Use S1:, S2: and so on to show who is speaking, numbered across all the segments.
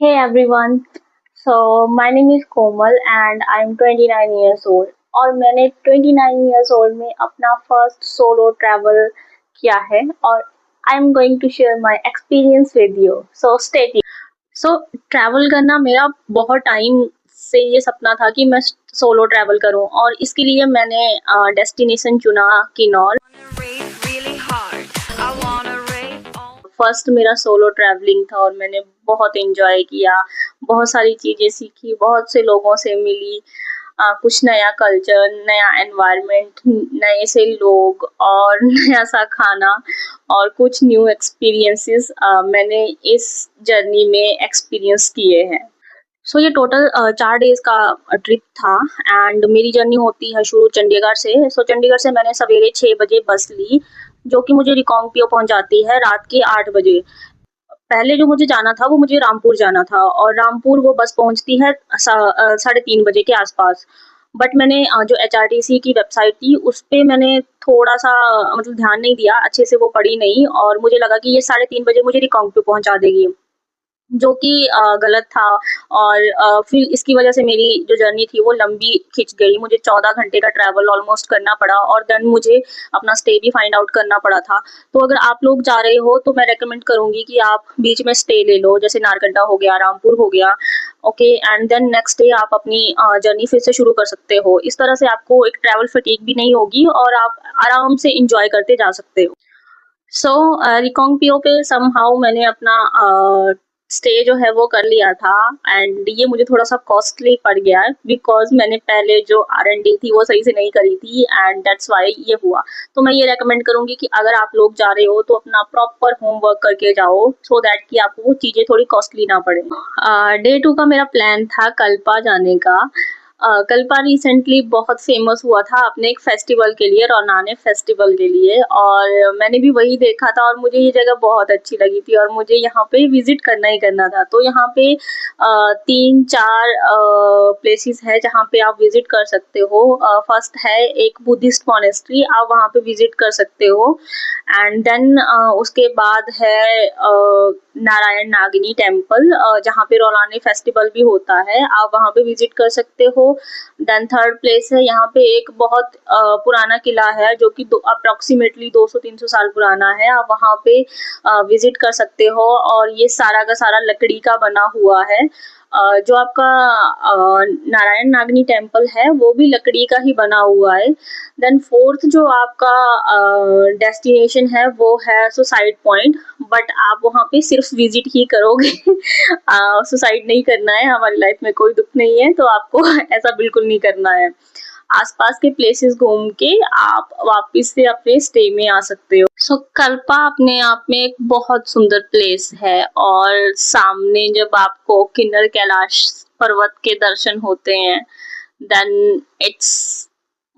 S1: Hey everyone, so my name is Komal and I'm 29 years old और मैंने 29 years old में अपना first solo travel किया है और I'm going to share my experience with you. So stay tuned. So travel करना मेरा बहुत टाइम से ये सपना था कि मैं सोलो ट्रैवल करूं और इसके लिए मैंने डेस्टिनेशन चुना किन्नौर। फर्स्ट मेरा सोलो ट्रैवलिंग था और मैंने बहुत एंजॉय किया, बहुत सारी चीज़ें सीखी, बहुत से लोगों से मिली, कुछ नया कल्चर, नया एनवायरनमेंट, नए से लोग और नया सा खाना और कुछ न्यू एक्सपीरियंसेस मैंने इस जर्नी में एक्सपीरियंस किए हैं। सो ये टोटल 4 डेज़ का ट्रिप था एंड मेरी जर्नी होती है शुरू चंडीगढ़ से। सो चंडीगढ़ से मैंने सवेरे 6 बजे बस ली, जो कि मुझे रिकांगपिओ पहुँचाती है रात के 8 बजे। पहले जो मुझे जाना था वो मुझे रामपुर जाना था और रामपुर वो बस पहुँचती है 3:30 बजे के आसपास। बट मैंने जो एचआरटीसी की वेबसाइट थी उस पे मैंने थोड़ा-सा मतलब ध्यान नहीं दिया, अच्छे से वो पढ़ी नहीं और मुझे लगा कि ये 3:30 बजे मुझे रिकांगपिओ पहुँचा देगी। जो कि गलत था और फिर इसकी वजह से मेरी जो जर्नी थी वो लंबी खिंच गई। मुझे 14 घंटे का ट्रैवल ऑलमोस्ट करना पड़ा और देन मुझे अपना स्टे भी फाइंड आउट करना पड़ा था। तो अगर आप लोग जा रहे हो तो मैं रेकमेंड करूँगी कि आप बीच में स्टे ले लो, जैसे नारकंडा हो गया, रामपुर हो गया, okay and then next day आप अपनी जर्नी फिर से शुरू कर सकते हो। इस तरह से आपको एक ट्रैवल फटीग भी नहीं होगी और आप आराम से एन्जॉय करते जा सकते हो। सो रिकांगपिओ पे समहाउ मैंने अपना स्टे जो है वो कर लिया था एंड ये मुझे थोड़ा-सा कॉस्टली पड़ गया बिकॉज़ मैंने पहले जो आर&डी थी वो सही से नहीं करी थी एंड दैट्स व्हाई ये हुआ। तो मैं ये रेकमेंड करूँगी कि अगर आप लोग जा रहे हो तो अपना प्रॉपर होमवर्क करके जाओ सो दैट कि आपको वो चीज़ें थोड़ी कॉस्टली ना पड़े। डे 2 का मेरा प्लान था कल्पा जाने का। कल्पा रिसेंटली बहुत फेमस हुआ था अपने एक फेस्टिवल के लिए, रौनाने फेस्टिवल के लिए और मैंने भी वही देखा था और मुझे ये जगह बहुत अच्छी लगी थी और मुझे यहाँ पे विजिट करना ही करना था। तो यहाँ पे 3-4 प्लेसेस है जहाँ पे आप विजिट कर सकते हो। फर्स्ट है एक बुद्धिस्ट मॉनेस्ट्री, आप वहाँ पे विजिट कर सकते हो एंड देन उसके बाद है नारायण नागिनी टेम्पल, जहाँ पे रौलानी फेस्टिवल भी होता है, आप वहाँ पे विजिट कर सकते हो। देन थर्ड प्लेस है यहाँ पे एक बहुत पुराना किला है जो कि अप्रोक्सीमेटली 200-300 साल पुराना है, आप वहाँ पे विजिट कर सकते हो और ये सारा का सारा लकड़ी का बना हुआ है। जो आपका नारायण नागिनी टेम्पल है वो भी लकड़ी का ही बना हुआ है। देन फोर्थ जो आपका डेस्टिनेशन है वो है सुसाइड पॉइंट, बट आप वहाँ पे सिर्फ विजिट ही करोगे सुसाइड नहीं करना है, हमारी लाइफ में कोई दुख नहीं है तो आपको ऐसा बिल्कुल नहीं करना है। आसपास के प्लेसेस घूम के आप वापस से अपने स्टे में आ सकते हो। सो कल्पा अपने आप में एक बहुत सुंदर प्लेस है और सामने जब आपको किन्नर कैलाश पर्वत के दर्शन होते हैं then it's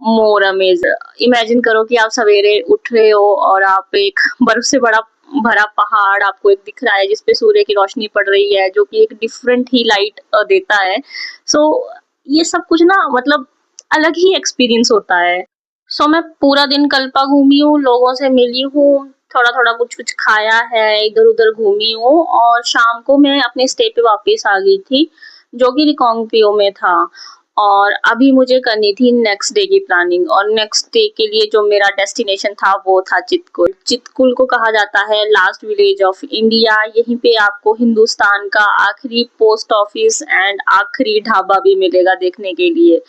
S1: more amazing. Imagine करो कि आप सवेरे उठ रहे हो और आप एक बर्फ से बड़ा भरा पहाड़ आपको एक दिख रहा है जिसपे सूर्य की रोशनी पड़ रही है जो कि एक डिफरेंट ही लाइट देता है। सो ये सब कुछ ना मतलब अलग ही एक्सपीरियंस होता है। सो मैं पूरा दिन कल्पा घूमी हूँ, लोगों से मिली हूँ, थोड़ा-थोड़ा कुछ-कुछ खाया है, इधर-उधर घूमी हूँ और शाम को मैं अपने स्टे पे वापस आ गई थी, जो कि रिकांगपिओ में था और अभी मुझे करनी थी नेक्स्ट डे की प्लानिंग और नेक्स्ट डे के लिए जो मेरा डेस्टिनेशन था वो था चितकुल। चितकुल को कहा जाता है लास्ट विलेज ऑफ इंडिया। यहीं पे आपको हिंदुस्तान का आखिरी पोस्ट ऑफिस एंड आखिरी ढाबा भी मिलेगा देखने के लिए।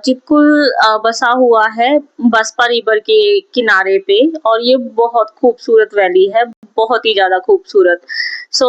S1: चितकुल बसा हुआ है बसपा रिवर के किनारे पे और ये बहुत खूबसूरत वैली है, बहुत ही ज़्यादा खूबसूरत। सो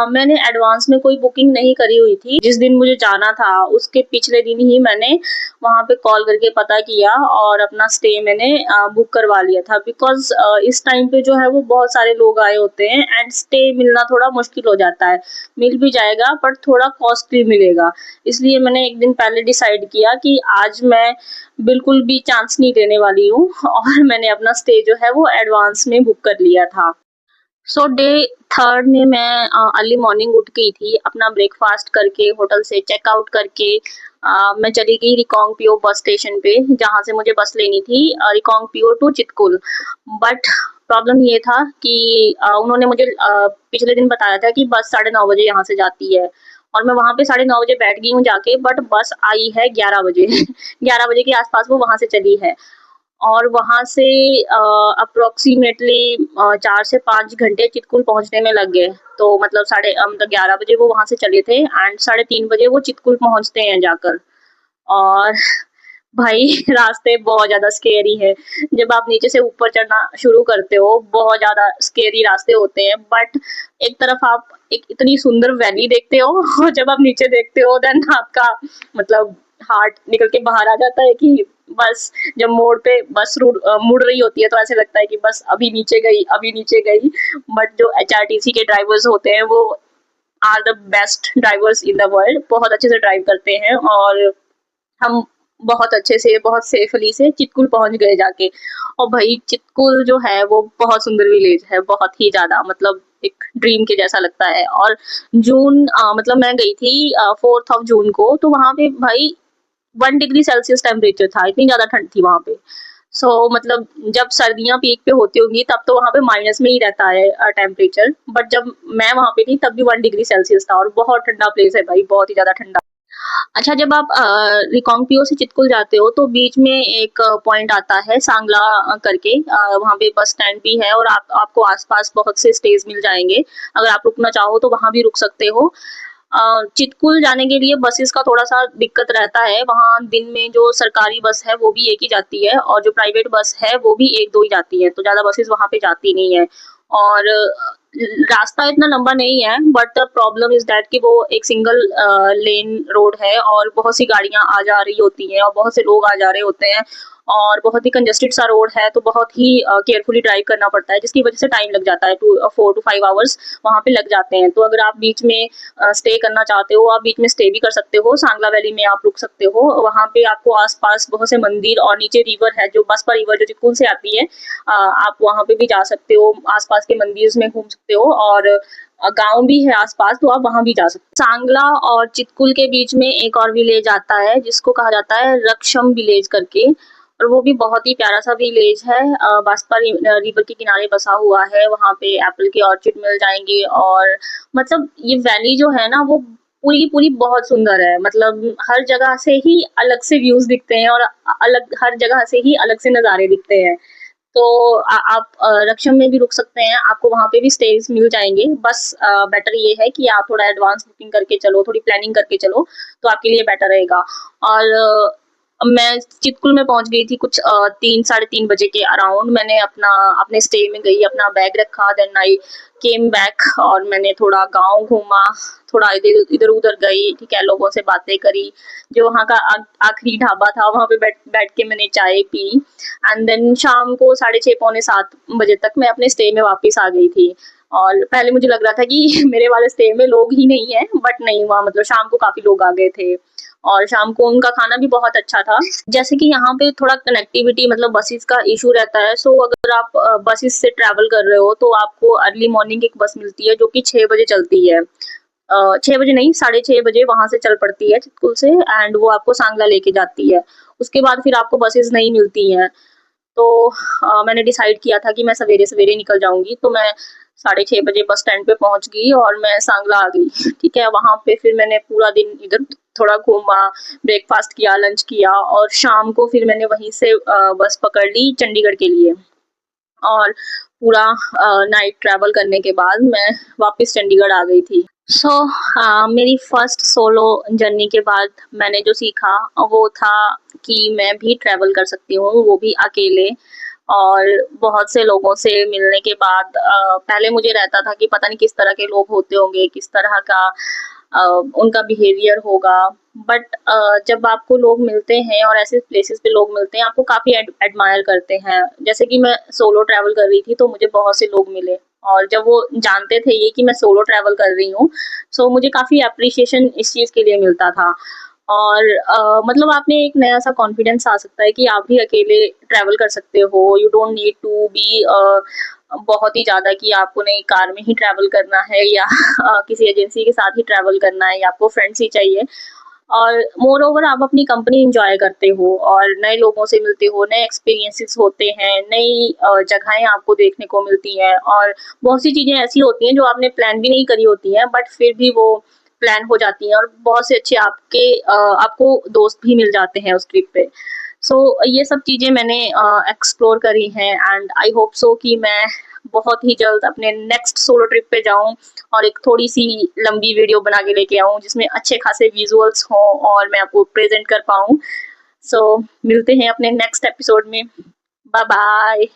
S1: मैंने एडवांस में कोई बुकिंग नहीं करी हुई थी। जिस दिन मुझे जाना था उसके पिछले दिन ही मैंने वहाँ पे कॉल करके पता किया और अपना स्टे मैंने बुक करवा लिया था बिकॉज़ इस टाइम पे जो है वो बहुत सारे लोग आए होते हैं एंड स्टे मिलना थोड़ा मुश्किल हो जाता है। मिल भी जाएगा बट थोड़ा कॉस्टली मिलेगा। इसलिए मैंने एक दिन पहले डिसाइड किया कि आज मैं बिल्कुल भी चांस नहीं लेने वाली हूँ और मैंने अपना स्टे जो है वो एडवांस में बुक कर लिया था। सो डे थर्ड में मैं अर्ली मॉर्निंग उठ गई थी, अपना ब्रेकफास्ट करके होटल से चेकआउट करके मैं चली गई रिकांगपिओ बस स्टेशन पे जहाँ से मुझे बस लेनी थी Reckong Peo to Chitkul. But problem ये था कि उन्होंने मुझे पिछले दिन बताया था कि बस 9:30 बजे यहाँ से जाती है, और मैं वहाँ पे 9:30 बजे बैठ गई हूँ जाके, बट बस आई है 11 बजे। 11 बजे के आस-पास वो वहाँ से चली है, और वहाँ से अप्रोक्सिमेटली 4 से 5 घंटे चितकुल पहुँचने में लग गए। तो मतलब 11 बजे वो वहाँ से चले थे एंड 3:30 बजे वो चितकुल पहुँचते हैं जाकर। और भाई रास्ते बहुत ज़्यादा स्केरी है। जब आप नीचे से ऊपर चढ़ना शुरू करते हो, बहुत ज़्यादा स्केरी रास्ते होते हैं, बट एक तरफ आप एक इतनी सुंदर वैली देखते हो और जब आप नीचे देखते हो देन आपका मतलब हार्ट निकल के बाहर आ जाता है कि बस जब मोड़ पे बस मुड़ रही होती है तो ऐसे लगता है कि बस अभी नीचे गई, अभी नीचे गई। बट जो एचआरटीसी के ड्राइवर्स होते हैं वो are the best drivers in the world, बहुत अच्छे से ड्राइव करते हैं, और हम बहुत अच्छे से, बहुत सेफली से चितकुल पहुंच गए जाके। और भाई चितकुल जो है वो बहुत सुंदर विलेज है, बहुत ही ज्यादा, मतलब एक ड्रीम के जैसा लगता है। और मतलब मैं गई थी 4th ऑफ जून को, तो वहां पे भाई 1 डिग्री सेल्सियस टेम्परेचर था, इतनी ज्यादा ठंड थी वहां पे। मतलब जब सर्दियां पीक पे होती होंगी तब तो वहां पे माइनस में ही रहता है टेम्परेचर, बट जब मैं वहां पे थी तब भी 1 डिग्री सेल्सियस था, और बहुत ठंडा प्लेस है भाई, बहुत ही ज्यादा ठंडा। अच्छा, जब आप रिकांगपिओ से चितकुल जाते हो तो बीच में एक पॉइंट आता है सांगला करके, वहाँ पे बस स्टैंड भी है, और आपको आसपास बहुत से स्टेज मिल जाएंगे। अगर आप रुकना चाहो तो वहाँ भी रुक सकते हो। चितकुल जाने के लिए बसेस का थोड़ा सा दिक्कत रहता है। वहाँ दिन में जो सरकारी बस है वो भी एक ही जाती है, और जो प्राइवेट बस है वो भी 1-2 ही जाती है, तो ज्यादा बसेस वहाँ पे जाती नहीं है। और रास्ता इतना लंबा नहीं है, but the problem is that कि वो एक सिंगल लेन रोड है, और बहुत सी गाड़ियां आ जा रही होती हैं, और बहुत से लोग आ जा रहे होते हैं, और बहुत ही कंजेस्टेड सा रोड है, तो बहुत ही केयरफुली ड्राइव करना पड़ता है, जिसकी वजह से टाइम लग जाता है। 4 to 5 आवर्स वहाँ पे लग जाते हैं। तो अगर आप बीच में स्टे करना चाहते हो, आप बीच में स्टे भी कर सकते हो, सांगला वैली में आप रुक सकते हो। वहाँ पे आपको आसपास बहुत से मंदिर, और नीचे रिवर है, जो बसपा रिवर जो चितकुल से आती है, आप वहाँ पे भी जा सकते हो, आसपास के मंदिर में घूम सकते हो, और गांव भी है आसपास, तो आप वहां भी जा सकते हो। सांगला और चितकुल के बीच में एक और विलेज आता है जिसको कहा जाता है रक्षम विलेज करके, और वो भी बहुत ही प्यारा सा विलेज है। बांसपा रिवर के किनारे बसा हुआ है। वहाँ पे एप्पल के ऑर्चिड मिल जाएंगे, और मतलब ये वैली जो है ना वो पूरी की पूरी बहुत सुंदर है। मतलब हर जगह से ही अलग से व्यूज दिखते हैं, और अलग हर जगह से ही अलग से नज़ारे दिखते हैं। तो आप रक्षम में भी रुक सकते हैं, आपको वहाँ पे भी स्टेज मिल जाएंगे। बस बेटर ये है कि आप थोड़ा एडवांस बुकिंग करके चलो, थोड़ी प्लानिंग करके चलो, तो आपके लिए बेटर रहेगा। और मैं चितकुल में पहुंच गई थी कुछ 3-3:30 बजे के अराउंड। मैंने अपने स्टे में गई, अपना बैग रखा, देन आई केम बैक, और मैंने थोड़ा गांव घूमा, थोड़ा इधर उधर गई, ठीक है, लोगों से बातें करी। जो वहाँ का आखिरी ढाबा था वहाँ पे बैठ बैठ के मैंने चाय पी, एंड देन शाम को 6:30 पौने 7 बजे तक मैं अपने स्टे में वापस आ गई थी। और पहले मुझे लग रहा था कि मेरे वाले स्टे में लोग ही नहीं है, बट नहीं, वहाँ मतलब शाम को काफी लोग आ गए थे, और शाम को उनका खाना भी बहुत अच्छा था। जैसे कि यहाँ पे थोड़ा कनेक्टिविटी, मतलब बसेस का इशू रहता है। सो अगर आप बसेस से ट्रैवल कर रहे हो तो आपको अर्ली मॉर्निंग एक बस मिलती है जो कि 6 बजे चलती है। 6 बजे नहीं, 6:30 बजे वहां से चल पड़ती है चितकुल से, एंड वो आपको सांगला लेके जाती है। उसके बाद फिर आपको बसेस नहीं मिलती हैं। तो मैंने डिसाइड किया था कि मैं सवेरे सवेरे निकल जाऊंगी, तो मैं 6:30 बजे बस स्टैंड पे पहुंच गई, और मैं सांगला आ गई। ठीक है, वहां पे फिर मैंने पूरा दिन इधर थोड़ा घूमा, ब्रेकफास्ट किया, लंच किया, और शाम को फिर मैंने वहीं से बस पकड़ ली चंडीगढ़ के लिए। और पूरा नाइट ट्रैवल करने के बाद मैं वापस चंडीगढ़ आ गई थी। मेरी फर्स्ट सोलो जर्नी के बाद मैंने जो सीखा वो था कि मैं भी ट्रैवल कर सकती हूँ, वो भी अकेले। और बहुत से लोगों से मिलने के बाद पहले मुझे रहता था कि पता नहीं किस तरह के लोग होते होंगे, किस तरह का उनका बिहेवियर होगा। बट जब आपको लोग मिलते हैं और ऐसे प्लेसेस पे लोग मिलते हैं, आपको काफ़ी एडमायर करते हैं। जैसे कि मैं सोलो ट्रैवल कर रही थी तो मुझे बहुत से लोग मिले, और जब वो जानते थे ये कि मैं सोलो ट्रैवल कर रही हूँ, सो मुझे काफ़ी अप्रिशिएशन इस चीज़ के लिए मिलता था। और मतलब आप में एक नया सा कॉन्फिडेंस आ सकता है कि आप भी अकेले ट्रैवल कर सकते हो। You don't need to be बहुत ही ज़्यादा कि आपको नहीं कार में ही ट्रैवल करना है, या किसी एजेंसी के साथ ही ट्रैवल करना है, या आपको फ्रेंड्स ही चाहिए। और मोर ओवर आप अपनी कंपनी एंजॉय करते हो और नए लोगों से मिलते हो, नए एक्सपीरियंसेस होते हैं, नई जगहें आपको देखने को मिलती हैं और बहुत सी चीज़ें ऐसी होती हैं जो आपने प्लान भी नहीं करी होती हैं, बट फिर भी वो प्लान हो जाती हैं और बहुत से अच्छे आपको दोस्त भी मिल जाते हैं उस ट्रिप पे। सो ये सब चीज़ें मैंने एक्सप्लोर करी हैं एंड आई होप सो कि मैं बहुत ही जल्द अपने नेक्स्ट सोलो ट्रिप पे जाऊँ और एक थोड़ी-सी लंबी वीडियो बना के लेके आऊँ जिसमें अच्छे खासे विजुअल्स हों और मैं आपको प्रेज़ेंट कर पाऊँ। सो मिलते हैं अपने नेक्स्ट एपिसोड में। Bye bye.